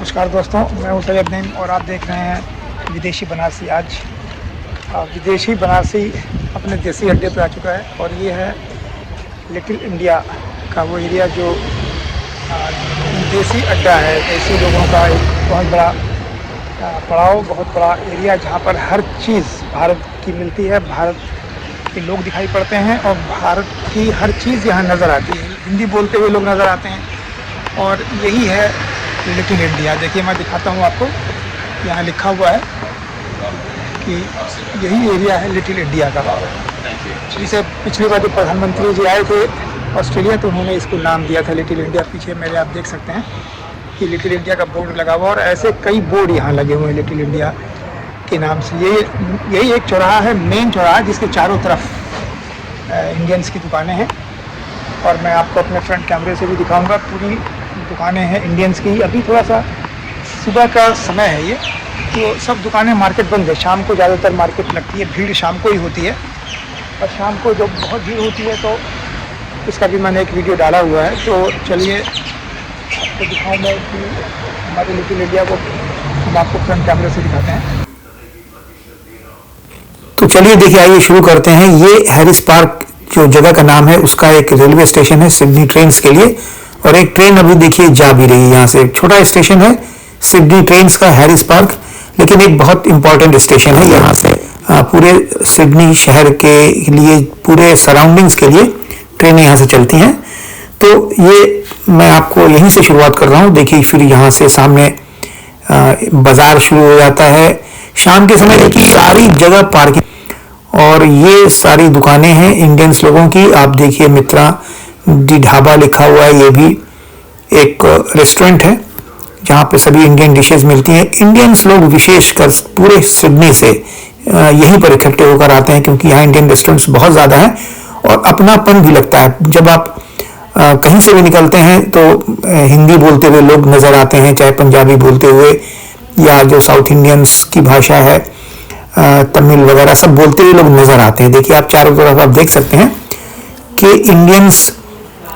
नमस्कार दोस्तों, मैं हूं सैयद नईम और आप देख रहे हैं विदेशी बनारसी। आज विदेशी बनारसी अपने देसी अड्डे पे आ चुका है और ये है लिटिल इंडिया का वो एरिया जो देसी अड्डा है। देसी लोगों का एक बहुत बड़ा पड़ाव, बहुत बड़ा एरिया जहां पर हर चीज़ भारत की मिलती है। भारत के लोग दिखाई पड़ते हैं और भारत की हर चीज़ यहाँ नज़र आती है। हिंदी बोलते हुए लोग नज़र आते हैं और यही है लिटिल इंडिया। देखिए मैं दिखाता हूँ आपको, यहाँ लिखा हुआ है कि यही एरिया है लिटिल इंडिया का। जिसे पिछली बार जब प्रधानमंत्री जी आए थे ऑस्ट्रेलिया तो उन्होंने इसको नाम दिया था लिटिल इंडिया। पीछे मेरे आप देख सकते हैं कि लिटिल इंडिया का बोर्ड लगा हुआ और ऐसे कई बोर्ड यहाँ लगे हुए हैं लिटिल इंडिया के नाम से। यही एक चौराहा है, मेन चौराहा, जिसके चारों तरफ इंडियंस की दुकानें हैं और मैं आपको अपने फ्रंट कैमरे से भी दिखाऊंगा। पूरी दुकानें हैं इंडियंस की। अभी थोड़ा सा सुबह का समय है ये, तो सब दुकानें, मार्केट बंद है। शाम को ज़्यादातर मार्केट लगती है, भीड़ शाम को ही होती है और शाम को जब बहुत भीड़ होती है तो इसका भी मैंने एक वीडियो डाला हुआ है। तो चलिए आपको दिखाऊँ मैं कि हमारे लिटिल इंडिया को हम आपको फ्रंट कैमरे से दिखाते हैं। तो चलिए देखिए, आइए शुरू करते हैं। ये हैरिस पार्क जो जगह का नाम है उसका एक रेलवे स्टेशन है सिडनी ट्रेन्स के लिए, और एक ट्रेन अभी देखिए जा भी रही है यहाँ से। एक छोटा स्टेशन है सिडनी ट्रेन्स का हैरिस पार्क, लेकिन एक बहुत इंपॉर्टेंट स्टेशन है। यहाँ से पूरे सिडनी शहर के लिए, पूरे सराउंडिंग्स के लिए ट्रेनें यहाँ से चलती हैं। तो ये मैं आपको यहीं से शुरुआत कर रहा हूँ। देखिए फिर यहाँ से सामने बाजार शुरू हो जाता है। शाम के समय देखिए सारी जगह पार्किंग और ये सारी दुकानें हैं इंडियंस लोगों की। आप देखिए मित्रा डी ढाबा लिखा हुआ है, ये भी एक रेस्टोरेंट है जहाँ पे सभी इंडियन डिशेज मिलती हैं। इंडियंस लोग विशेषकर पूरे सिडनी से यहीं पर इकट्ठे होकर आते हैं क्योंकि यहाँ इंडियन रेस्टोरेंट्स बहुत ज़्यादा हैं और अपनापन भी लगता है। जब आप कहीं से भी निकलते हैं तो हिंदी बोलते हुए लोग नज़र आते हैं, चाहे पंजाबी बोलते हुए या जो साउथ इंडियंस की भाषा है तमिल वगैरह सब बोलते हुए लोग नज़र आते हैं। देखिए आप चारों तरफ आप देख सकते हैं कि इंडियंस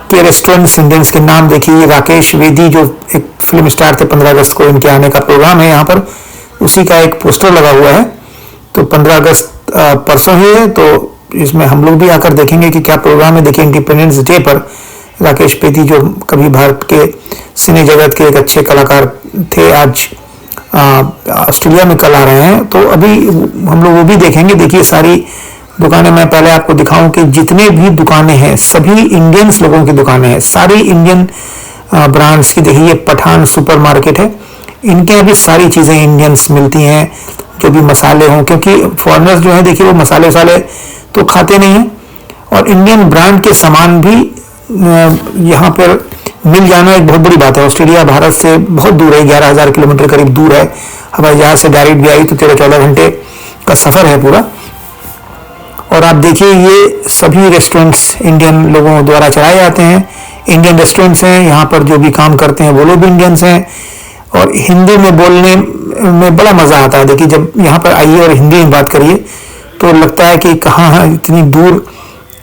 के रेस्टोरेंट्स, इंडियंस के नाम देखिए। राकेश वेदी जो एक फिल्म स्टार थे, 15 अगस्त को इनके आने का प्रोग्राम है यहाँ पर, उसी का एक पोस्टर लगा हुआ है। तो 15 अगस्त परसों ही है, तो इसमें हम लोग भी आकर देखेंगे कि क्या प्रोग्राम है। देखिए इंडिपेंडेंस डे पर राकेश वेदी जो कभी भारत के सिने जगत के एक अच्छे कलाकार थे, आज ऑस्ट्रेलिया में कल आ रहे हैं, तो अभी हम लोग वो भी देखेंगे। देखिए सारी दुकानें मैं पहले आपको दिखाऊं कि जितने भी दुकानें हैं सभी इंडियंस लोगों की दुकानें हैं, सारी इंडियन ब्रांड्स की। देखिए ये पठान सुपर मार्केट है, इनके यहाँ भी सारी चीज़ें इंडियंस मिलती हैं, जो भी मसाले हों, क्योंकि फॉरेनर्स जो है देखिए वो मसाले वसाले तो खाते नहीं हैं और इंडियन ब्रांड के सामान भी यहाँ पर मिल जाना एक बहुत बड़ी बात है। ऑस्ट्रेलिया भारत से बहुत दूर है, 11,000 किलोमीटर करीब दूर है। हवाई जहाज से डायरेक्ट भी आई तो 13-14 घंटे का सफ़र है पूरा। और आप देखिए ये सभी रेस्टोरेंट्स इंडियन लोगों द्वारा चलाए जाते हैं। इंडियन रेस्टोरेंट्स हैं, यहाँ पर जो भी काम करते हैं वो लोग भी इंडियंस हैं और हिंदी में बोलने में बड़ा मज़ा आता है। देखिए जब यहाँ पर आइए और हिंदी में बात करिए तो लगता है कि कहाँ इतनी दूर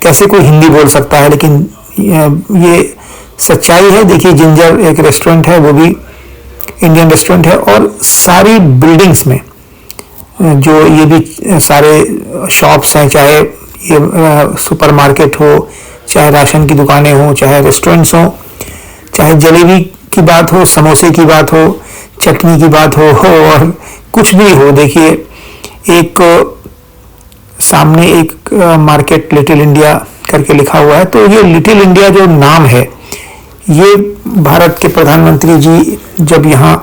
कैसे कोई हिंदी बोल सकता है, लेकिन ये सच्चाई है। देखिए जिंजर एक रेस्टोरेंट है, वो भी इंडियन रेस्टोरेंट है और सारी बिल्डिंग्स में जो ये भी सारे शॉप्स हैं, चाहे ये सुपरमार्केट हो, चाहे राशन की दुकानें हो, चाहे रेस्टोरेंट्स हो, चाहे जलेबी की बात हो, समोसे की बात हो, चटनी की बात हो और कुछ भी हो। देखिए एक सामने एक मार्केट लिटिल इंडिया करके लिखा हुआ है। तो ये लिटिल इंडिया जो नाम है, ये भारत के प्रधानमंत्री जी जब यहाँ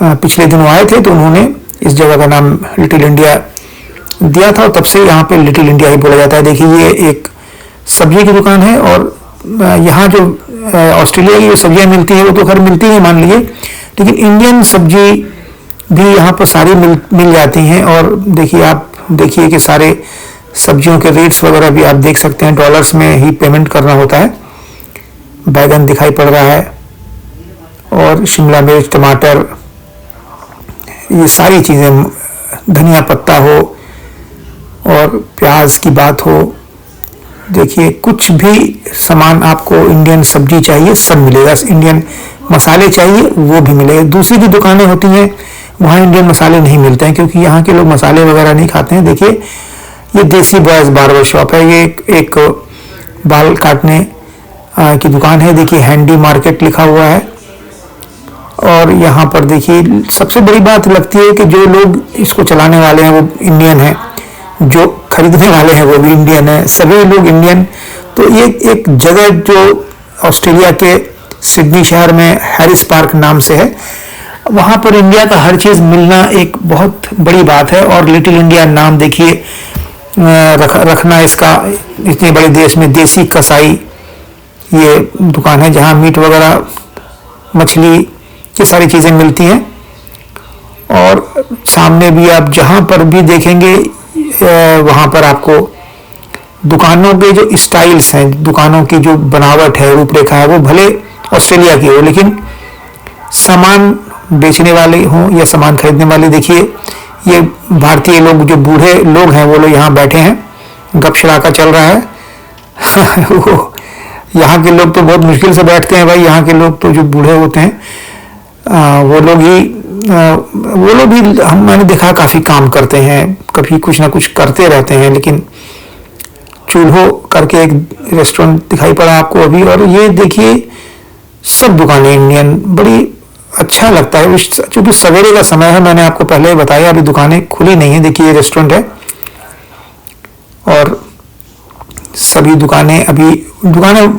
पिछले दिनों आए थे तो उन्होंने इस जगह का नाम लिटिल इंडिया दिया था और तब से यहाँ पे लिटिल इंडिया ही बोला जाता है। देखिए ये एक सब्जी की दुकान है और यहाँ जो ऑस्ट्रेलिया की जो सब्जियाँ मिलती हैं वो तो खैर मिलती हैं मान लीजिए, लेकिन इंडियन सब्जी भी यहाँ पर सारी मिल जाती हैं। और देखिए आप देखिए कि सारे सब्जियों के रेट्स वगैरह भी आप देख सकते हैं, डॉलर्स में ही पेमेंट करना होता है। बैगन दिखाई पड़ रहा है और शिमला मिर्च, टमाटर, ये सारी चीज़ें, धनिया पत्ता हो और प्याज की बात हो, देखिए कुछ भी सामान आपको इंडियन सब्जी चाहिए सब मिलेगा, इंडियन मसाले चाहिए वो भी मिलेगा। दूसरी भी दुकानें होती हैं वहाँ इंडियन मसाले नहीं मिलते हैं क्योंकि यहाँ के लोग मसाले वगैरह नहीं खाते हैं। देखिए ये देसी बॉयज बार्बर शॉप है, ये एक बाल काटने की दुकान है। देखिए हैंडी मार्केट लिखा हुआ है और यहाँ पर देखिए सबसे बड़ी बात लगती है कि जो लोग इसको चलाने वाले हैं वो इंडियन हैं, जो खरीदने वाले हैं वो भी इंडियन है, सभी लोग इंडियन। तो ये एक जगह जो ऑस्ट्रेलिया के सिडनी शहर में हैरिस पार्क नाम से है, वहाँ पर इंडिया का हर चीज़ मिलना एक बहुत बड़ी बात है। और लिटिल इंडिया नाम देखिए रखना इसका, इतने बड़े देश में देसी कसाई ये दुकान है जहाँ मीट वगैरह मछली ये सारी चीज़ें मिलती हैं। और सामने भी आप जहाँ पर भी देखेंगे वहाँ पर आपको दुकानों के जो स्टाइल्स हैं, दुकानों की जो बनावट है, रूपरेखा है, वो भले ऑस्ट्रेलिया की हो लेकिन सामान बेचने वाले हों या सामान खरीदने वाले, देखिए ये भारतीय लोग जो बूढ़े लोग हैं वो लोग यहाँ बैठे हैं, गपशराका चल रहा है वो यहाँ के लोग तो बहुत मुश्किल से बैठते हैं भाई, यहाँ के लोग तो जो बूढ़े होते हैं वो लोग भी मैंने देखा काफ़ी काम करते हैं, कभी कुछ ना कुछ करते रहते हैं। लेकिन चूल्हो करके एक रेस्टोरेंट दिखाई पड़ा आपको अभी, और ये देखिए सब दुकानें इंडियन, बड़ी अच्छा लगता है क्योंकि सवेरे का समय है, मैंने आपको पहले ही बताया, अभी दुकानें खुली नहीं है। देखिए ये रेस्टोरेंट है और सभी दुकानें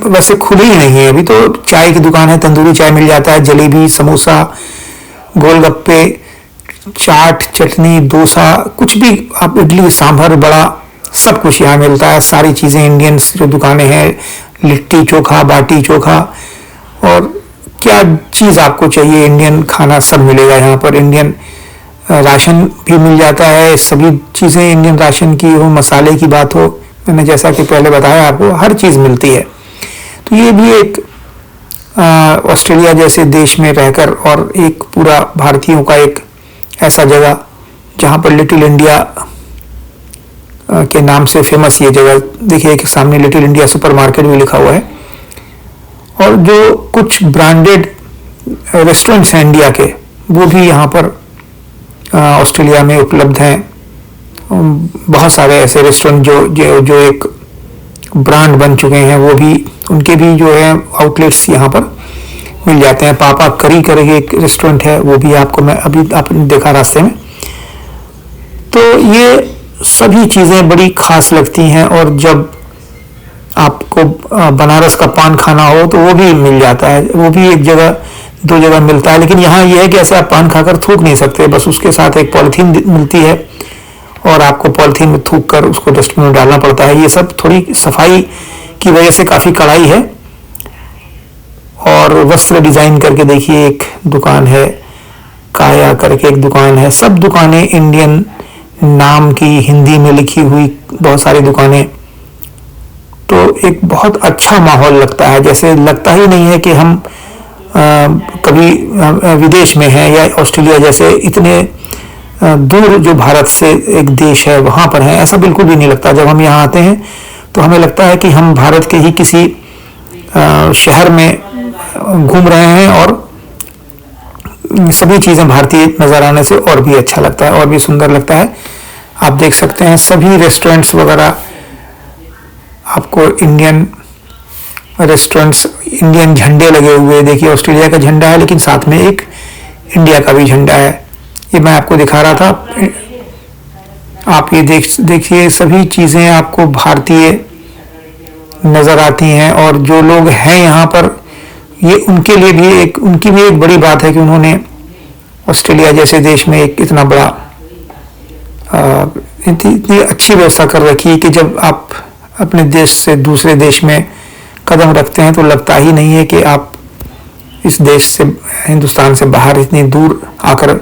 वैसे खुली ही नहीं है अभी। तो चाय की दुकान है, तंदूरी चाय मिल जाता है, जलेबी, समोसा, गोलगप्पे, चाट, चटनी, डोसा, कुछ भी आप, इडली, सांभर, बड़ा, सब कुछ यहाँ मिलता है। सारी चीज़ें इंडियन जो दुकानें हैं, लिट्टी चोखा, बाटी चोखा, और क्या चीज़ आपको चाहिए इंडियन खाना सब मिलेगा यहाँ पर। इंडियन राशन भी मिल जाता है, सभी चीज़ें इंडियन राशन की हो, मसाले की बात हो, मैंने जैसा कि पहले बताया आपको हर चीज़ मिलती है। तो ये भी एक ऑस्ट्रेलिया जैसे देश में रहकर और एक पूरा भारतीयों का एक ऐसा जगह जहाँ पर लिटिल इंडिया के नाम से फेमस ये जगह, देखिए कि सामने लिटिल इंडिया सुपरमार्केट भी लिखा हुआ है। और जो कुछ ब्रांडेड रेस्टोरेंट्स हैं इंडिया के वो भी यहाँ पर ऑस्ट्रेलिया में उपलब्ध हैं। बहुत सारे ऐसे रेस्टोरेंट जो एक ब्रांड बन चुके हैं, वो भी, उनके भी जो है आउटलेट्स यहाँ पर मिल जाते हैं। पापा करी करके एक रेस्टोरेंट है, वो भी आपको मैं अभी आपने देखा रास्ते में। तो ये सभी चीज़ें बड़ी खास लगती हैं। और जब आपको बनारस का पान खाना हो तो वो भी मिल जाता है, वो भी एक जगह दो जगह मिलता है। लेकिन यहाँ ये है कि ऐसे आप पान खाकर थूक नहीं सकते, बस उसके साथ एक पॉलिथीन मिलती है और आपको पॉलिथीन में थूक कर उसको डस्टबिन में डालना पड़ता है। ये सब थोड़ी सफाई की वजह से काफ़ी कड़ाई है। और वस्त्र डिज़ाइन करके देखिए एक दुकान है, काया करके एक दुकान है, सब दुकानें इंडियन नाम की, हिंदी में लिखी हुई बहुत सारी दुकानें। तो एक बहुत अच्छा माहौल लगता है, जैसे लगता ही नहीं है कि हम कभी विदेश में हैं या ऑस्ट्रेलिया जैसे इतने दूर जो भारत से एक देश है वहाँ पर है, ऐसा बिल्कुल भी नहीं लगता। जब हम यहाँ आते हैं तो हमें लगता है कि हम भारत के ही किसी शहर में घूम रहे हैं, और सभी चीज़ें भारतीय नज़र आने से और भी अच्छा लगता है, और भी सुंदर लगता है। आप देख सकते हैं सभी रेस्टोरेंट्स वगैरह आपको इंडियन रेस्टोरेंट्स, इंडियन झंडे लगे हुए, देखिए ऑस्ट्रेलिया का झंडा है लेकिन साथ में एक इंडिया का भी झंडा है, ये मैं आपको दिखा रहा था। आप ये देखिए सभी चीज़ें आपको भारतीय नज़र आती हैं। और जो लोग हैं यहाँ पर, ये उनके लिए भी उनकी भी एक बड़ी बात है कि उन्होंने ऑस्ट्रेलिया जैसे देश में एक इतना बड़ा इतनी अच्छी व्यवस्था कर रखी है कि जब आप अपने देश से दूसरे देश में कदम रखते हैं तो लगता ही नहीं है कि आप इस देश से, हिंदुस्तान से बाहर इतनी दूर आकर,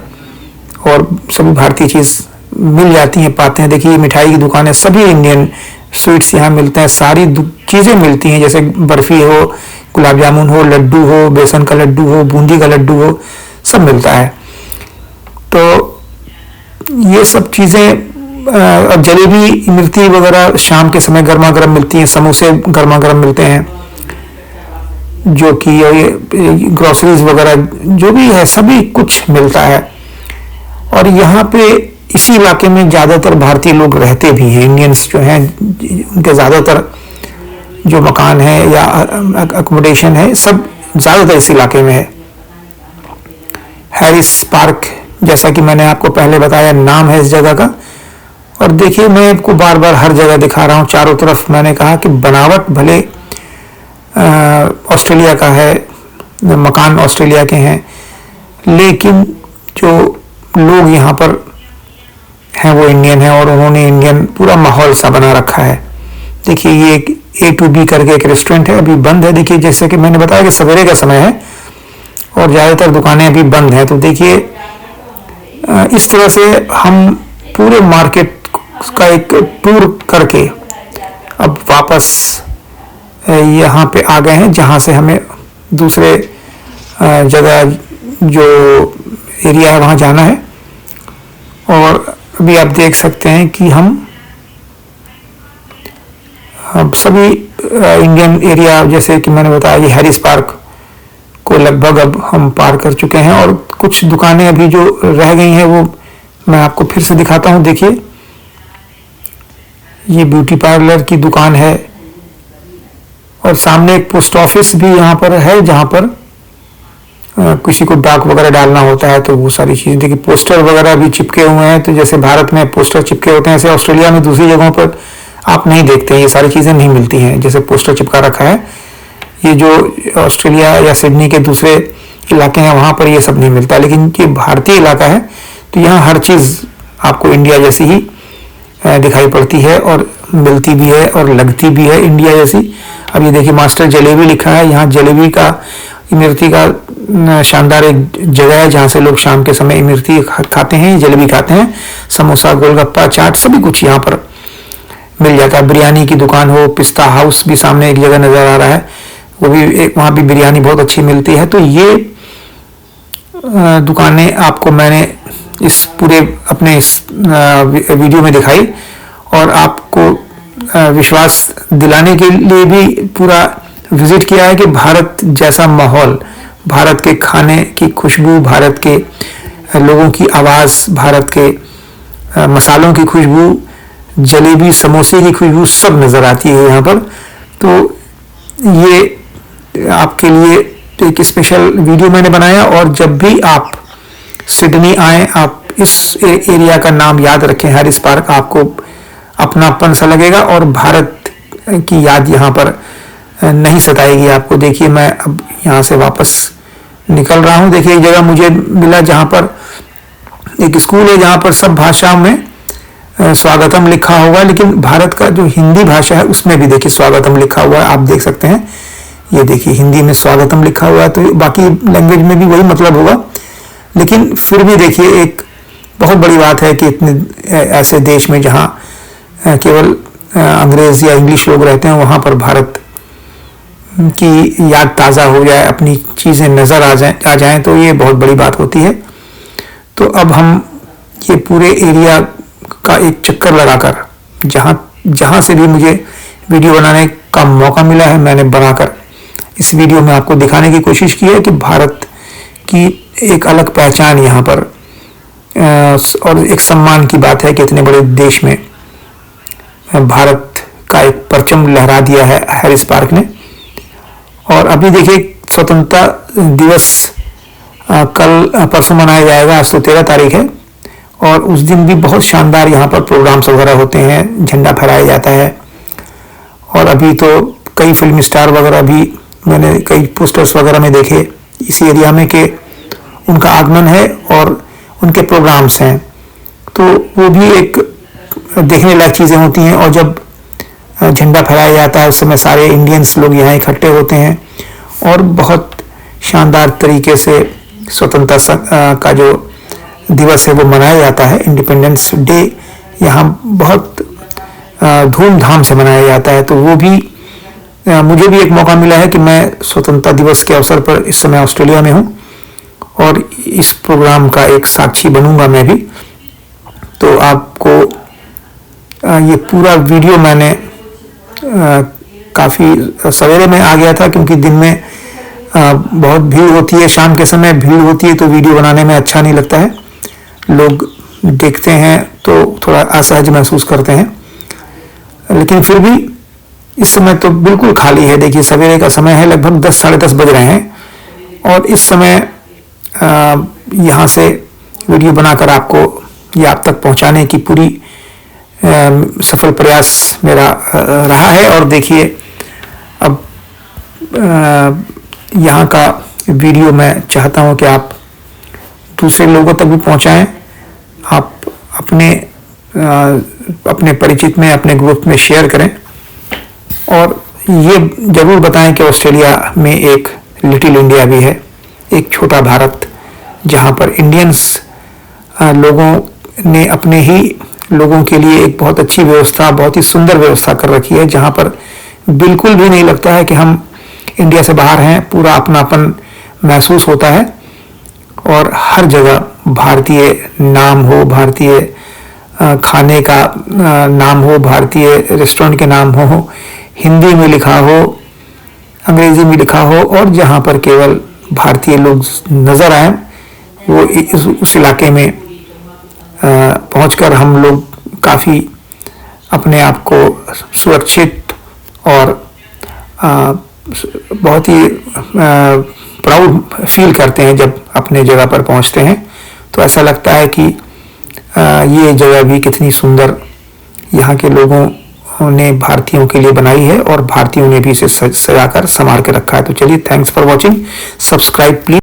और सभी भारतीय चीज़ मिल जाती हैं, पाते हैं। देखिए मिठाई की दुकानें, सभी इंडियन स्वीट्स यहाँ मिलते हैं, सारी चीज़ें मिलती हैं, जैसे बर्फ़ी हो, गुलाब जामुन हो, लड्डू हो, बेसन का लड्डू हो, बूंदी का लड्डू हो, सब मिलता है। तो ये सब चीज़ें और जलेबी इमरती वगैरह शाम के समय गर्मा गर्म मिलती हैं, समोसे गर्मा गर्म मिलते हैं, जो कि ग्रोसरीज वगैरह जो भी है सभी कुछ मिलता है। और यहाँ पे इसी इलाके में ज़्यादातर भारतीय लोग रहते भी हैं, इंडियंस जो हैं उनके ज़्यादातर जो मकान है या अकोमोडेशन है सब ज़्यादातर इस इलाके में है। हैरिस पार्क, जैसा कि मैंने आपको पहले बताया, नाम है इस जगह का। और देखिए मैं आपको बार बार हर जगह दिखा रहा हूँ, चारों तरफ मैंने कहा कि बनावट भले ऑस्ट्रेलिया का है, मकान ऑस्ट्रेलिया के हैं, लेकिन जो लोग यहाँ पर हैं वो इंडियन हैं और उन्होंने इंडियन पूरा माहौल सा बना रखा है। देखिए ये एक A2B करके एक रेस्टोरेंट है, अभी बंद है। देखिए जैसे कि मैंने बताया कि सवेरे का समय है और ज़्यादातर दुकानें अभी बंद हैं। तो देखिए इस तरह से हम पूरे मार्केट का एक टूर करके अब वापस यहाँ पे आ गए हैं, जहाँ से हमें दूसरे जगह जो एरिया है वहाँ जाना है। और अभी आप देख सकते हैं कि हम सभी इंडियन एरिया, जैसे कि मैंने बताया ये हैरिस पार्क को लगभग अब हम पार कर चुके हैं। और कुछ दुकानें अभी जो रह गई हैं वो मैं आपको फिर से दिखाता हूँ। देखिए ये ब्यूटी पार्लर की दुकान है और सामने एक पोस्ट ऑफिस भी यहाँ पर है, जहाँ पर किसी को डाक वगैरह डालना होता है तो वो सारी चीज़ें। देखिए पोस्टर वगैरह भी चिपके हुए हैं, तो जैसे भारत में पोस्टर चिपके होते हैं ऐसे ऑस्ट्रेलिया में दूसरी जगहों पर आप नहीं देखते हैं, ये सारी चीज़ें नहीं मिलती हैं जैसे पोस्टर चिपका रखा है। ये जो ऑस्ट्रेलिया या सिडनी के दूसरे इलाके हैं वहाँ पर ये सब नहीं मिलता, लेकिन ये भारतीय इलाका है तो यहाँ हर चीज़ आपको इंडिया जैसी ही दिखाई पड़ती है और मिलती भी है और लगती भी है इंडिया जैसी। अब ये देखिए मास्टर जलेबी लिखा है, यहाँ जलेबी का इमरती का शानदार एक जगह है जहाँ से लोग शाम के समय इमरती खाते हैं, जलेबी खाते हैं। समोसा, गोलगप्पा, चाट सभी कुछ यहाँ पर मिल जाता है। बिरयानी की दुकान हो, पिस्ता हाउस भी सामने एक जगह नज़र आ रहा है, वो भी एक, वहाँ भी बिरयानी बहुत अच्छी मिलती है। तो ये दुकानें आपको मैंने इस पूरे अपने इस वीडियो में दिखाई और आपको विश्वास दिलाने के लिए भी पूरा विजिट किया है कि भारत जैसा माहौल, भारत के खाने की खुशबू, भारत के लोगों की आवाज़, भारत के मसालों की खुशबू, जलेबी समोसे की खुशबू सब नज़र आती है यहाँ पर। तो ये आपके लिए एक स्पेशल वीडियो मैंने बनाया। और जब भी आप सिडनी आए, आप इस एरिया का नाम याद रखें, हैरिस पार्क, आपको अपनापन सा लगेगा और भारत की याद यहाँ पर नहीं सताएगी आपको। देखिए मैं अब यहाँ से वापस निकल रहा हूँ। देखिए एक जगह मुझे मिला जहाँ पर एक स्कूल है जहाँ पर सब भाषाओं में स्वागतम लिखा होगा, लेकिन भारत का जो हिंदी भाषा है उसमें भी देखिए स्वागतम लिखा हुआ है, आप देख सकते हैं। ये देखिए हिंदी में स्वागतम लिखा हुआ है, तो बाकी लैंग्वेज में भी वही मतलब होगा, लेकिन फिर भी देखिए एक बहुत बड़ी बात है कि इतने ऐसे देश में जहाँ केवल अंग्रेज या इंग्लिश लोग रहते हैं, वहाँ पर भारत की याद ताज़ा हो जाए, अपनी चीज़ें नज़र आ जाएं, तो ये बहुत बड़ी बात होती है। तो अब हम ये पूरे एरिया का एक चक्कर लगाकर, जहाँ से भी मुझे वीडियो बनाने का मौका मिला है, मैंने बनाकर इस वीडियो में आपको दिखाने की कोशिश की है कि भारत की एक अलग पहचान यहाँ पर और एक सम्मान की बात है कि इतने बड़े देश में भारत का एक परचम लहरा दिया है हैरिस पार्क ने। और अभी देखिए स्वतंत्रता दिवस कल परसों मनाया जाएगा, आज तो 13 तारीख है, और उस दिन भी बहुत शानदार यहाँ पर प्रोग्राम्स वगैरह होते हैं, झंडा फहराया जाता है। और अभी तो कई फिल्म स्टार वगैरह भी मैंने कई पोस्टर्स वगैरह में देखे इस एरिया में कि उनका आगमन है और उनके प्रोग्राम्स हैं, तो वो भी एक देखने लायक चीज़ें होती हैं। और जब झंडा फहराया जाता है उस समय सारे इंडियंस लोग यहाँ इकट्ठे होते हैं और बहुत शानदार तरीके से स्वतंत्रता का जो दिवस है वो मनाया जाता है। इंडिपेंडेंस डे यहाँ बहुत धूमधाम से मनाया जाता है। तो वो भी मुझे भी एक मौका मिला है कि मैं स्वतंत्रता दिवस के अवसर पर इस समय ऑस्ट्रेलिया में हूँ और इस प्रोग्राम का एक साक्षी बनूंगा मैं भी। तो आपको ये पूरा वीडियो मैंने काफ़ी सवेरे में आ गया था, क्योंकि दिन में बहुत भीड़ होती है, शाम के समय भीड़ होती है, तो वीडियो बनाने में अच्छा नहीं लगता है। लोग देखते हैं तो थोड़ा असहज महसूस करते हैं, लेकिन फिर भी इस समय तो बिल्कुल खाली है। देखिए सवेरे का समय है, लगभग 10 साढ़े 10 बज रहे हैं, और इस समय यहाँ से वीडियो बनाकर आपको ये आप तक पहुँचाने की पूरी सफल प्रयास मेरा रहा है। और देखिए अब यहाँ का वीडियो मैं चाहता हूँ कि आप दूसरे लोगों तक भी पहुँचाएं। आप अपने परिचित में, अपने ग्रुप में शेयर करें, और ये जरूर बताएं कि ऑस्ट्रेलिया में एक लिटिल इंडिया भी है, एक छोटा भारत, जहाँ पर इंडियंस लोगों ने अपने ही लोगों के लिए एक बहुत अच्छी व्यवस्था, बहुत ही सुंदर व्यवस्था कर रखी है, जहाँ पर बिल्कुल भी नहीं लगता है कि हम इंडिया से बाहर हैं। पूरा अपनापन महसूस होता है, और हर जगह भारतीय नाम हो, भारतीय खाने का नाम हो, भारतीय रेस्टोरेंट के नाम हो, हिंदी में लिखा हो, अंग्रेजी में लिखा हो, और जहाँ पर केवल भारतीय लोग नज़र आए, वो उस इलाके में पहुंचकर हम लोग काफ़ी अपने आप को सुरक्षित और बहुत ही प्राउड फील करते हैं। जब अपने जगह पर पहुंचते हैं तो ऐसा लगता है कि ये जगह भी कितनी सुंदर यहाँ के लोगों ने भारतीयों के लिए बनाई है, और भारतीयों ने भी इसे सजाकर संवार के रखा है। तो चलिए, thanks for watching, subscribe please.